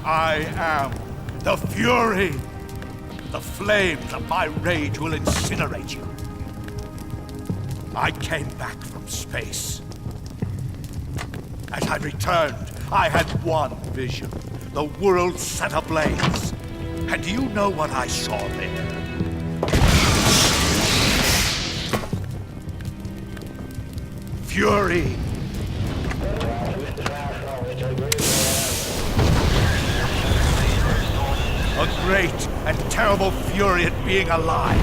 I am the fury. The flames of my rage will incinerate you. I came back from space. As I returned, I had one vision. The world set ablaze. And do you know what I saw there? Fury. A great and terrible fury at being alive.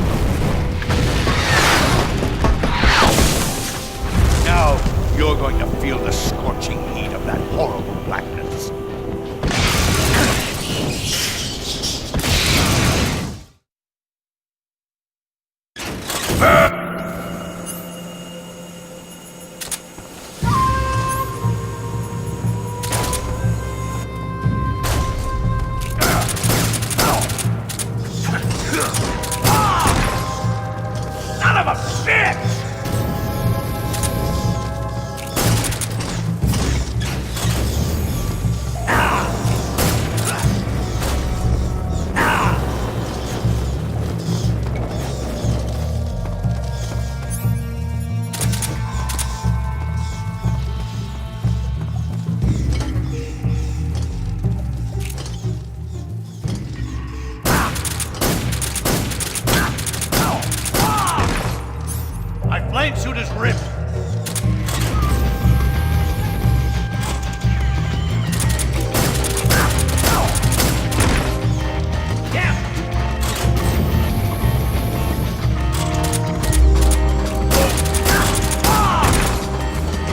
Now you're going to feel the scorching heat of that horrible blackness. Suit is ripped.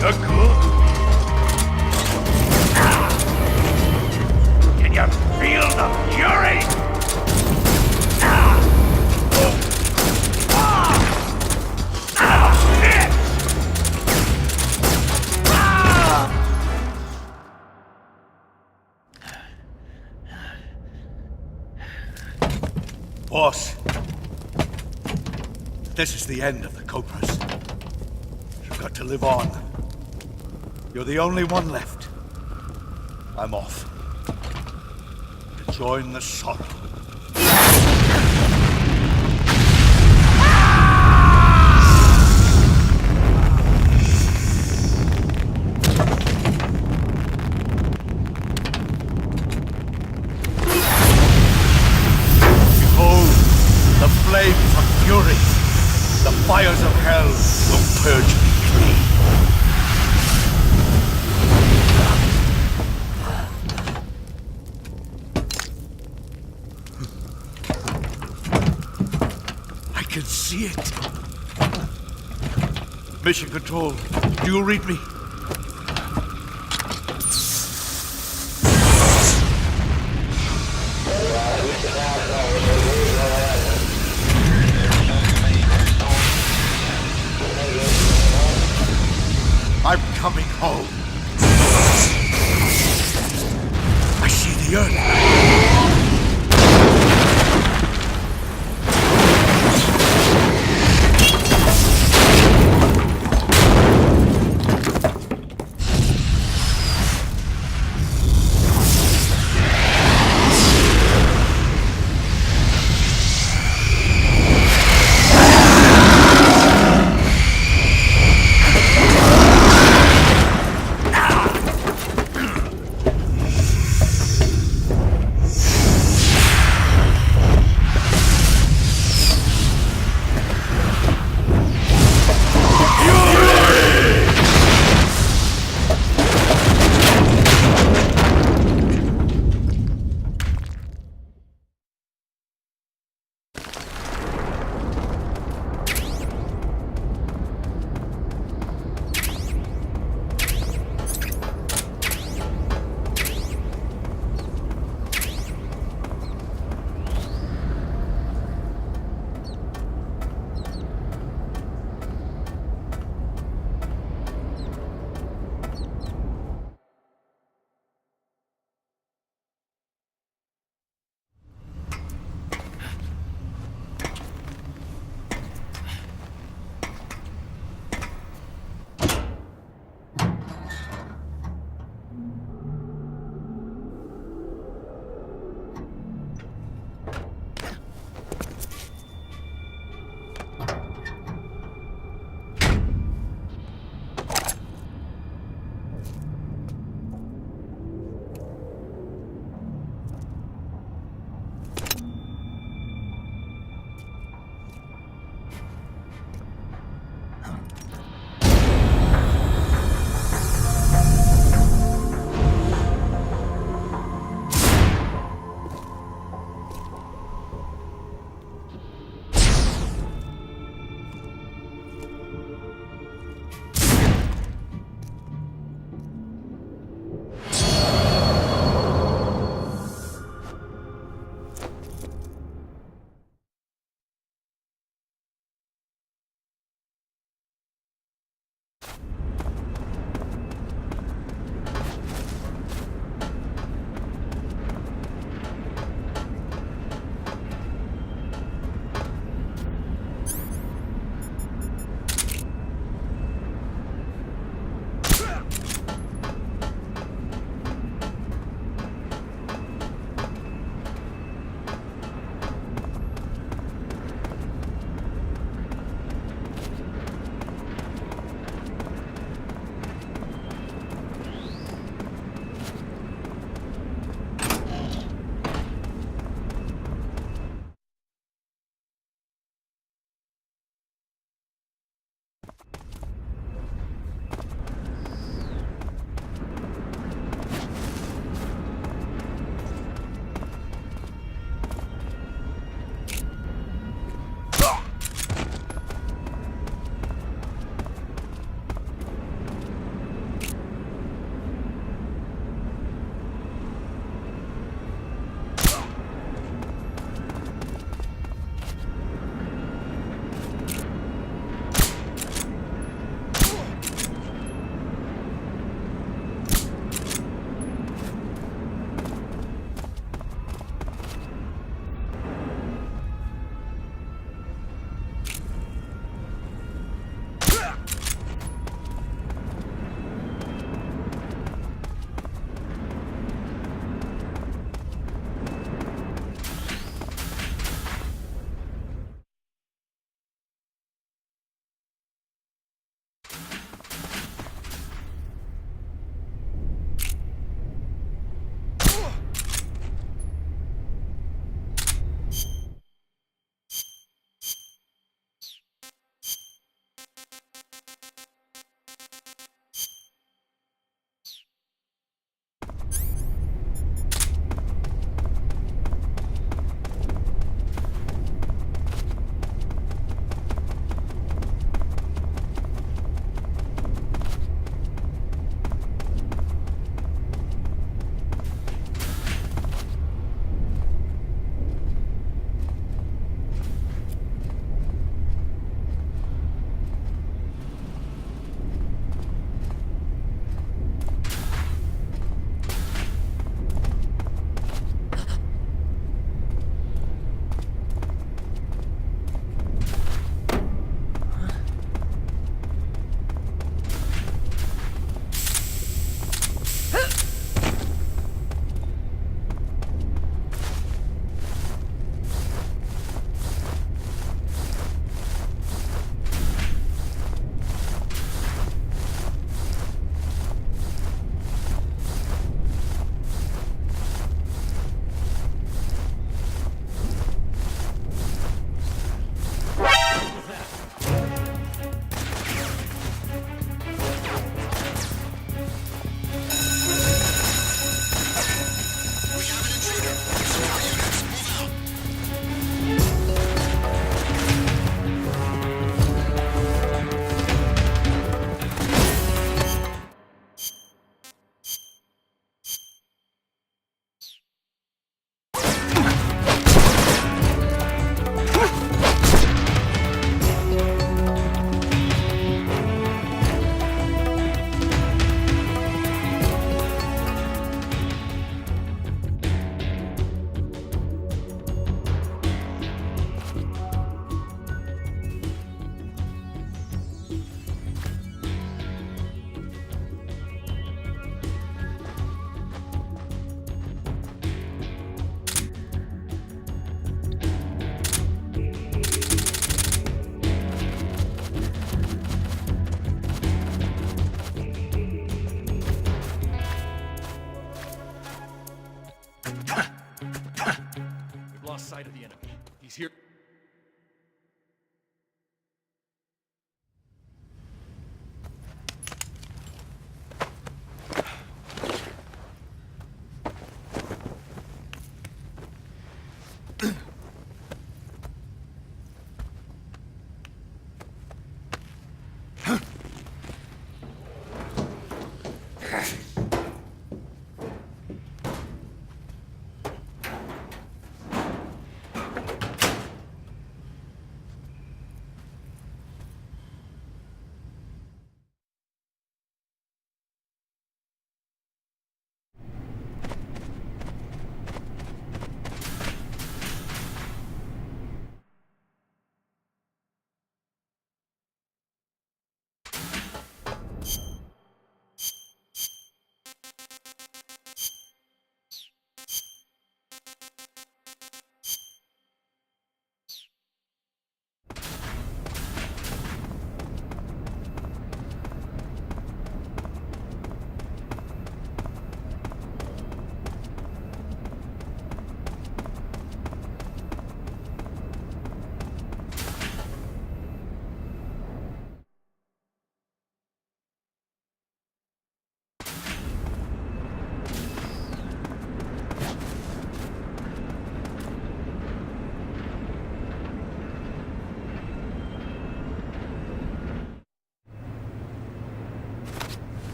You're cool. Can you feel the fury? Boss, this is the end of the Cobras. You've got to live on. You're the only one left. I'm off. To join the sorrow. Flames of fury, the fires of hell will purge me clean. I can see it. Mission Control, do you read me? I'm coming home. I see the Earth. He's here.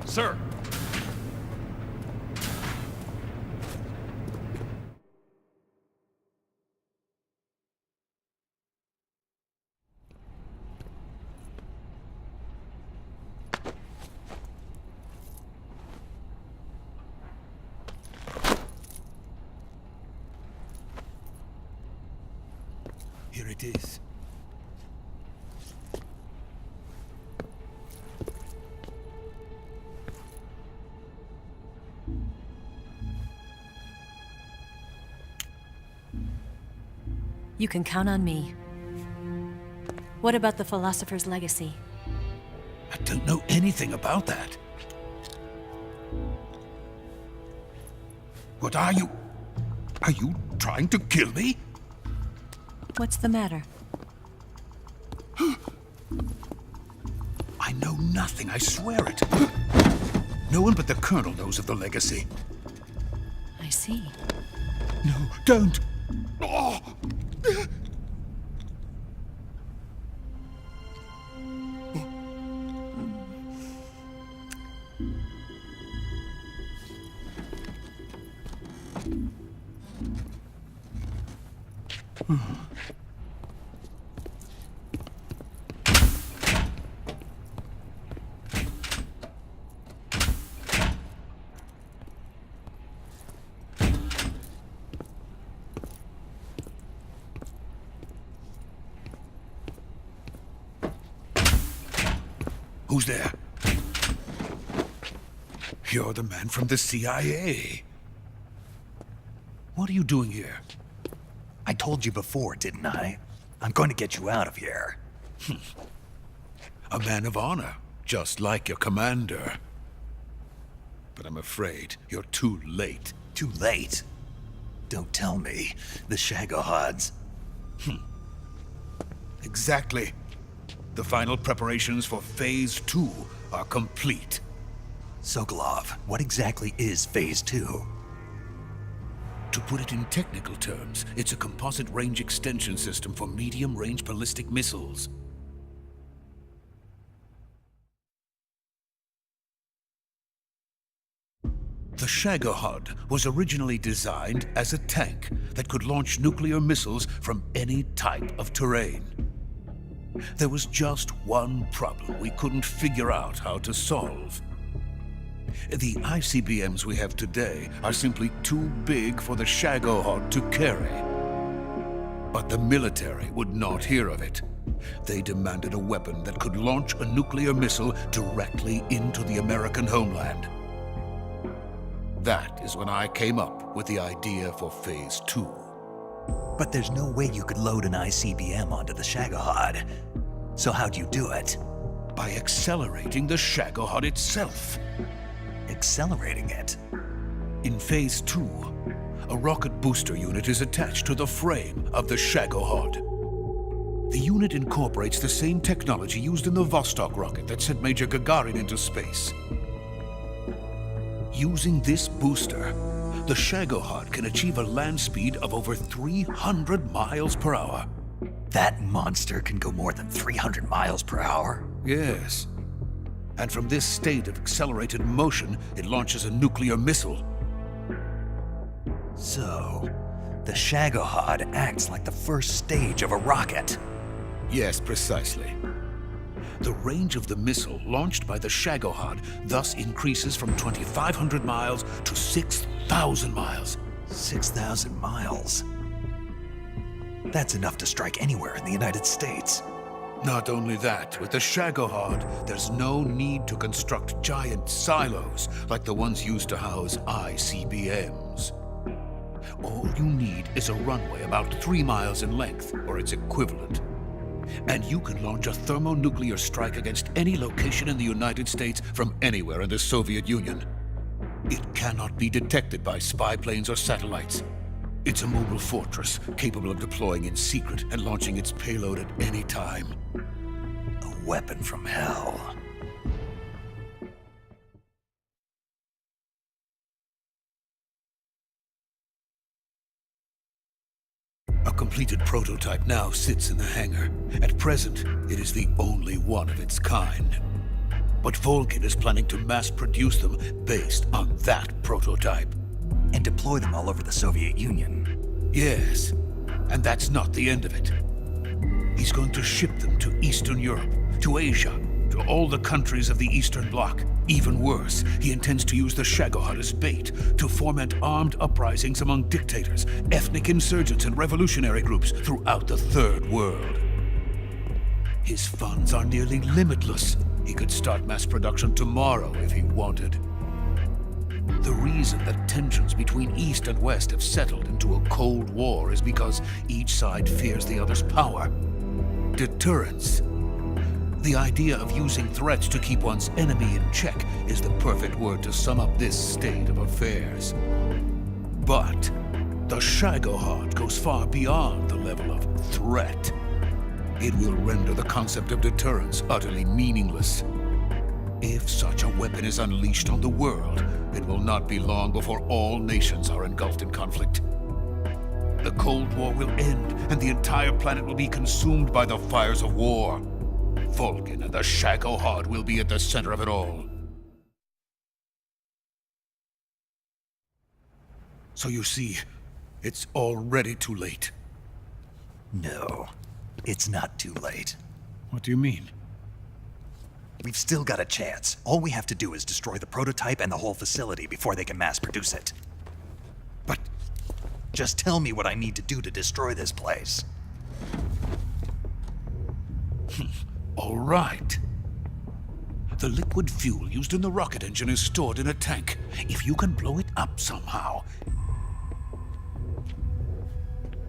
Sir! Here it is. You can count on me. What about the philosopher's legacy? I don't know anything about that. What are you? Are you trying to kill me? What's the matter? I know nothing, I swear it. No one but the Colonel knows of the legacy. I see. No, don't! Oh. Who's there? You're the man from the CIA. What are you doing here? I told you before, didn't I? I'm going to get you out of here. A man of honor, just like your commander. But I'm afraid you're too late. Too late? Don't tell me. The Shagohods. Exactly. The final preparations for Phase 2 are complete. Sokolov, what exactly is Phase 2? To put it in technical terms, it's a composite range extension system for medium-range ballistic missiles. The Shagohod was originally designed as a tank that could launch nuclear missiles from any type of terrain. There was just one problem we couldn't figure out how to solve. The ICBMs we have today are simply too big for the Shagohod to carry. But the military would not hear of it. They demanded a weapon that could launch a nuclear missile directly into the American homeland. That is when I came up with the idea for Phase 2. But there's no way you could load an ICBM onto the Shagohod. So how'd you do it? By accelerating the Shagohod itself. Accelerating it? In Phase 2, a rocket booster unit is attached to the frame of the Shagohod. The unit incorporates the same technology used in the Vostok rocket that sent Major Gagarin into space. Using this booster, the Shagohod can achieve a land speed of over 300 miles per hour. That monster can go more than 300 miles per hour? Yes. And from this state of accelerated motion, it launches a nuclear missile. So, the Shagohod acts like the first stage of a rocket. Yes, precisely. The range of the missile launched by the Shagohod thus increases from 2,500 miles to 6,000 miles. 6,000 miles? That's enough to strike anywhere in the United States. Not only that, with the Shagohod, there's no need to construct giant silos like the ones used to house ICBMs. All you need is a runway about 3 miles in length, or its equivalent. And you can launch a thermonuclear strike against any location in the United States from anywhere in the Soviet Union. It cannot be detected by spy planes or satellites. It's a mobile fortress capable of deploying in secret and launching its payload at any time. A weapon from hell. A completed prototype now sits in the hangar. At present, it is the only one of its kind. But Volgin is planning to mass produce them based on that prototype. And deploy them all over the Soviet Union. Yes, and that's not the end of it. He's going to ship them to Eastern Europe, to Asia, to all the countries of the Eastern Bloc. Even worse, he intends to use the Shagohod as bait to foment armed uprisings among dictators, ethnic insurgents, and revolutionary groups throughout the Third World. His funds are nearly limitless. He could start mass production tomorrow if he wanted. The reason that tensions between East and West have settled into a Cold War is because each side fears the other's power. Deterrence. The idea of using threats to keep one's enemy in check is the perfect word to sum up this state of affairs. But the Shagohod goes far beyond the level of threat. It will render the concept of deterrence utterly meaningless. If such a weapon is unleashed on the world, it will not be long before all nations are engulfed in conflict. The Cold War will end, and the entire planet will be consumed by the fires of war. Volgin and the Shagohod will be at the center of it all. So you see, it's already too late. No, it's not too late. What do you mean? We've still got a chance. All we have to do is destroy the prototype and the whole facility before they can mass produce it. But just tell me what I need to do to destroy this place. all right. The liquid fuel used in the rocket engine is stored in a tank. If you can blow it up somehow.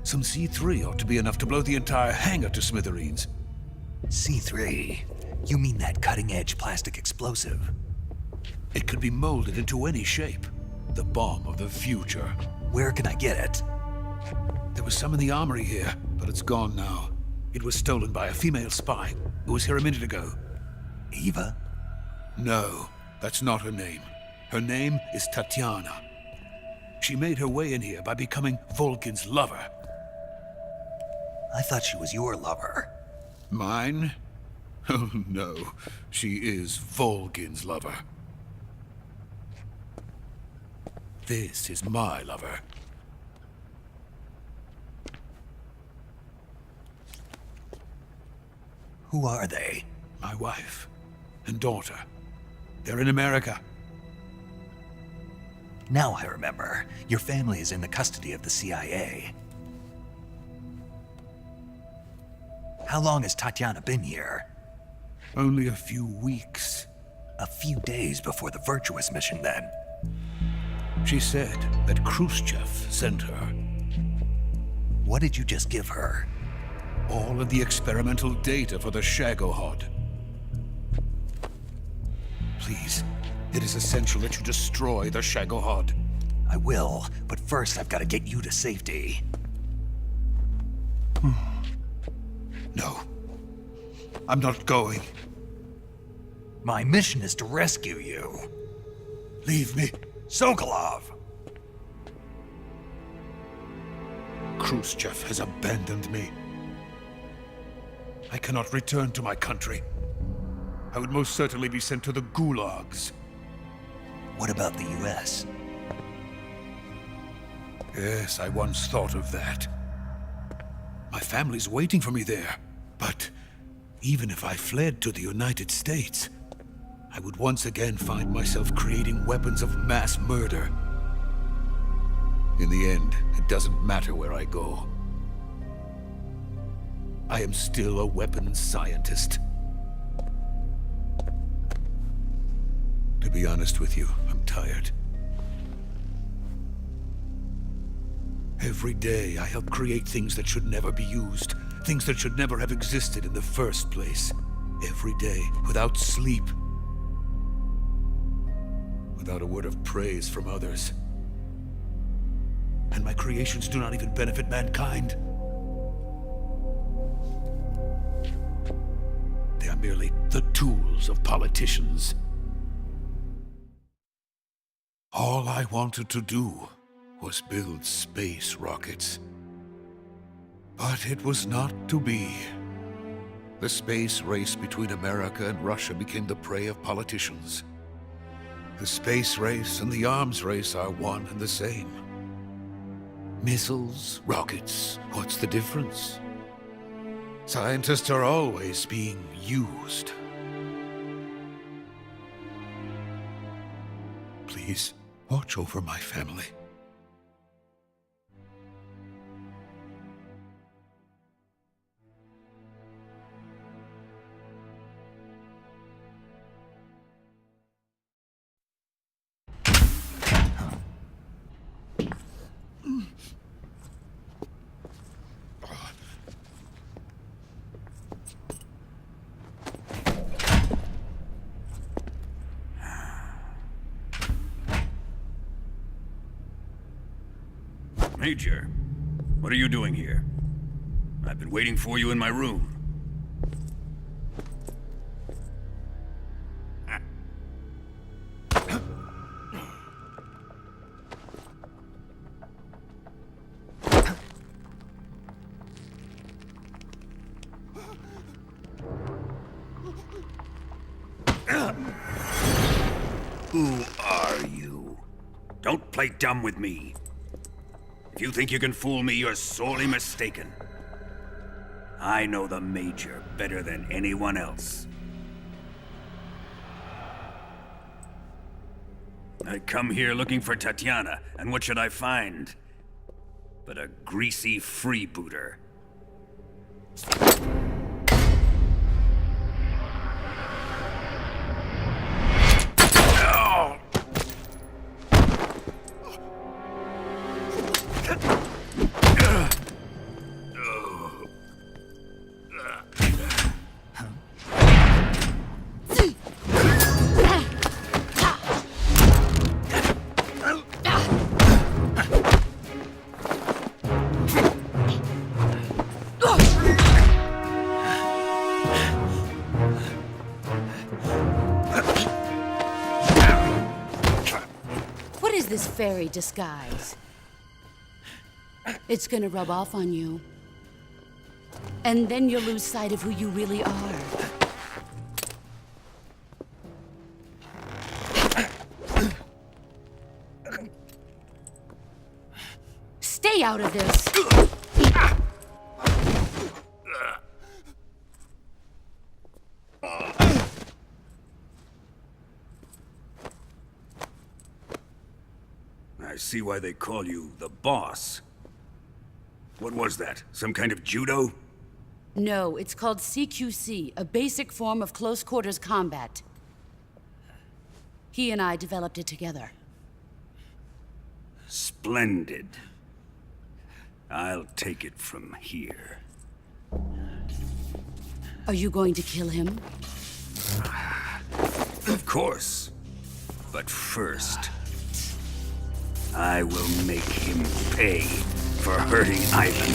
Some C3 ought to be enough to blow the entire hangar to smithereens. C3? You mean that cutting-edge plastic explosive? It could be molded into any shape. The bomb of the future. Where can I get it? There was some in the armory here, but it's gone now. It was stolen by a female spy who was here a minute ago. Eva? No, that's not her name. Her name is Tatiana. She made her way in here by becoming Volgin's lover. I thought she was your lover. Mine? Oh no, she is Volgin's lover. This is my lover. Who are they? My wife and daughter. They're in America. Now I remember. Your family is in the custody of the CIA. How long has Tatiana been here? Only a few weeks. A few days before the Virtuous mission, then. She said that Khrushchev sent her. What did you just give her? All of the experimental data for the Shagohod. Please, it is essential that you destroy the Shagohod. I will, but first I've got to get you to safety. No. I'm not going. My mission is to rescue you. Leave me. Sokolov! Khrushchev has abandoned me. I cannot return to my country. I would most certainly be sent to the gulags. What about the US? Yes, I once thought of that. My family's waiting for me there. But even if I fled to the United States, I would once again find myself creating weapons of mass murder. In the end, it doesn't matter where I go. I am still a weapons scientist. To be honest with you, I'm tired. Every day, I help create things that should never be used, things that should never have existed in the first place. Every day, without sleep. Without a word of praise from others. And my creations do not even benefit mankind. They are merely the tools of politicians. All I wanted to do was build space rockets. But it was not to be. The space race between America and Russia became the prey of politicians. The space race and the arms race are one and the same. Missiles, rockets, what's the difference? Scientists are always being used. Please, watch over my family. Major, what are you doing here? I've been waiting for you in my room. Who are you? Don't play dumb with me. If you think you can fool me, you're sorely mistaken. I know the Major better than anyone else. I come here looking for Tatiana, and what should I find? But a greasy freebooter. This fairy disguise. It's gonna rub off on you. And then you'll lose sight of who you really are. Stay out of this! I see why they call you the boss. What was that? Some kind of judo? No, it's called CQC, a basic form of close quarters combat. He and I developed it together. Splendid. I'll take it from here. Are you going to kill him? Of course. But first... I will make him pay for hurting Ivan.